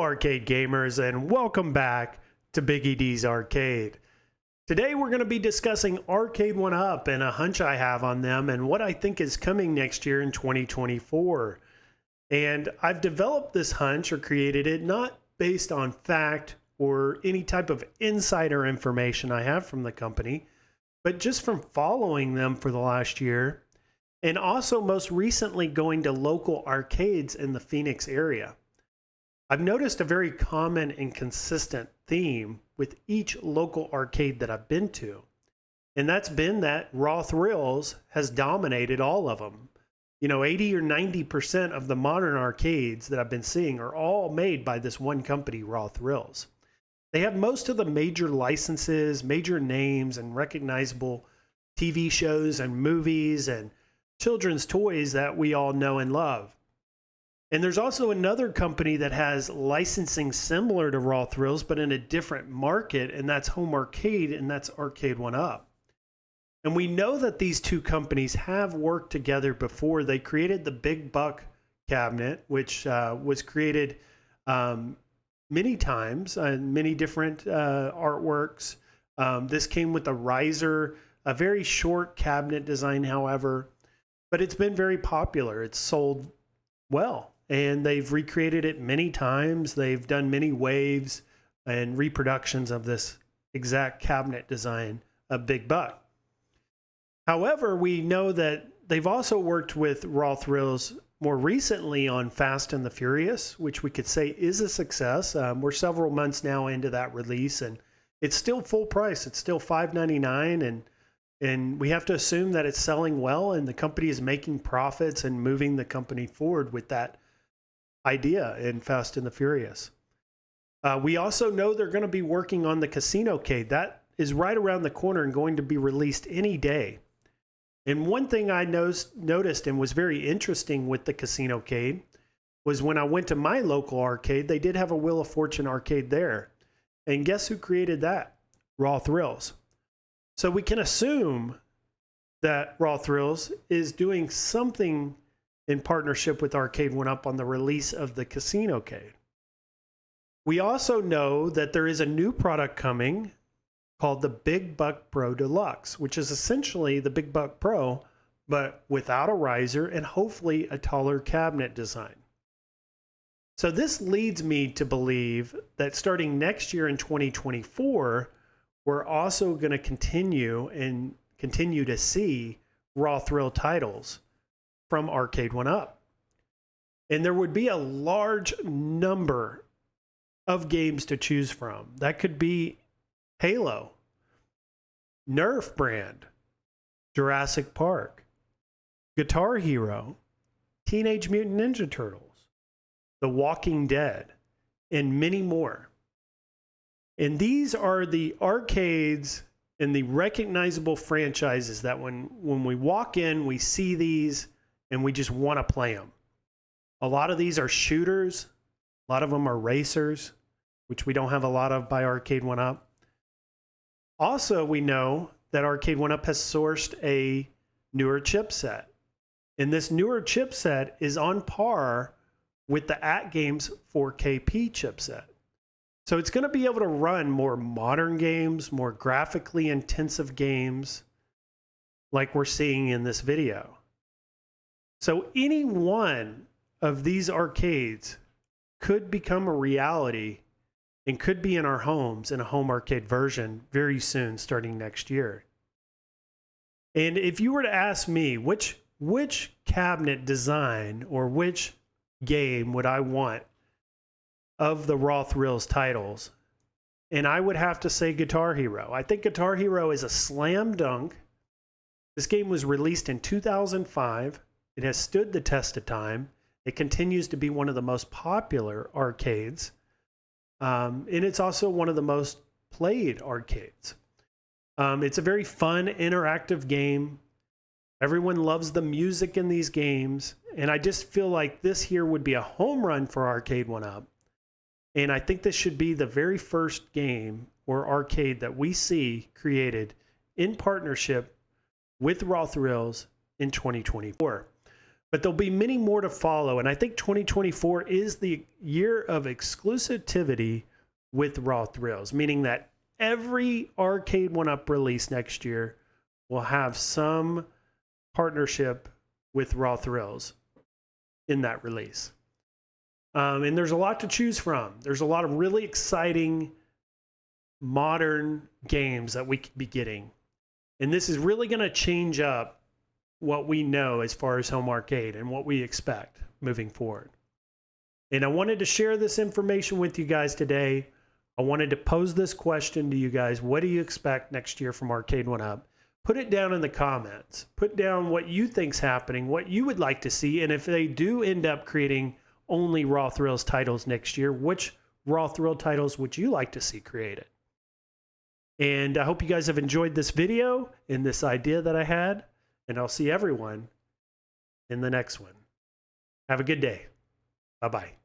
arcade gamers, and welcome back to Biggie D's Arcade. Today we're going to be discussing Arcade1up and a hunch I have on them and what I think is coming next year in 2024. And I've developed this hunch or created it not based on fact or any type of insider information I have from the company, but just from following them for the last year and also most recently going to local arcades in the Phoenix area. I've noticed a very common and consistent theme with each local arcade that I've been to, and that's been that Raw Thrills has dominated all of them. 80 or 90% of the modern arcades that I've been seeing are all made by this one company, Raw Thrills. They have most of the major licenses, major names, and recognizable TV shows and movies and children's toys that we all know and love. And there's also another company that has licensing similar to Raw Thrills, but in a different market, and that's Home Arcade, and that's Arcade1up. And we know that these two companies have worked together before. They created the Big Buck cabinet, which was created many times and many different artworks. This came with a riser, a very short cabinet design, however, but it's been very popular. It's sold well. And they've recreated it many times. They've done many waves and reproductions of this exact cabinet design of Big Buck. However, we know that they've also worked with Raw Thrills more recently on Fast and the Furious, which we could say is a success. We're several months now into that release, and it's still full price. It's still $5.99, and we have to assume that it's selling well, and the company is making profits and moving the company forward with that idea in Fast and the Furious. We also know they're going to be working on the Casino-cade. That is right around the corner and going to be released any day. And one thing I noticed and was very interesting with the Casino-cade was when I went to my local arcade, they did have a Wheel of Fortune arcade there. And guess who created that? Raw Thrills. So we can assume that Raw Thrills is doing something in partnership with Arcade1up on the release of the Casino-cade. We also know that there is a new product coming called the Big Buck Pro Deluxe, which is essentially the Big Buck Pro, but without a riser and hopefully a taller cabinet design. So this leads me to believe that starting next year in 2024, we're also going to continue to see Raw Thrill titles from Arcade1up. And there would be a large number of games to choose from. That could be Halo, Nerf brand, Jurassic Park, Guitar Hero, Teenage Mutant Ninja Turtles, The Walking Dead, and many more. And these are the arcades and the recognizable franchises that when we walk in, we see these and we just want to play them. A lot of these are shooters. A lot of them are racers, which we don't have a lot of by Arcade1up. Also, we know that Arcade1up has sourced a newer chipset. And this newer chipset is on par with the AtGames 4KP chipset. So it's going to be able to run more modern games, more graphically intensive games like we're seeing in this video. So any one of these arcades could become a reality and could be in our homes in a home arcade version very soon, starting next year. And if you were to ask me which cabinet design or which game would I want of the Raw Thrills titles, and I would have to say Guitar Hero. I think Guitar Hero is a slam dunk. This game was released in 2005. It has stood the test of time. It continues to be one of the most popular arcades. And it's also one of the most played arcades. It's a very fun, interactive game. Everyone loves the music in these games. And I just feel like this here would be a home run for Arcade1up. And I think this should be the very first game or arcade that we see created in partnership with Raw Thrills in 2024. but there'll be many more to follow. And I think 2024 is the year of exclusivity with Raw Thrills, meaning that every Arcade1up release next year will have some partnership with Raw Thrills in that release. And there's a lot to choose from. There's a lot of really exciting modern games that we could be getting. And this is really going to change up what we know as far as home arcade and what we expect moving forward. And I wanted to share this information with you guys today. I wanted to pose this question to you guys. What do you expect next year from Arcade1up? Put it down in the comments. Put down what you think's happening, what you would like to see, and if they do end up creating only Raw Thrills titles next year, which Raw Thrill titles would you like to see created? And I hope you guys have enjoyed this video and this idea that I had, and I'll see everyone in the next one. Have a good day. Bye-bye.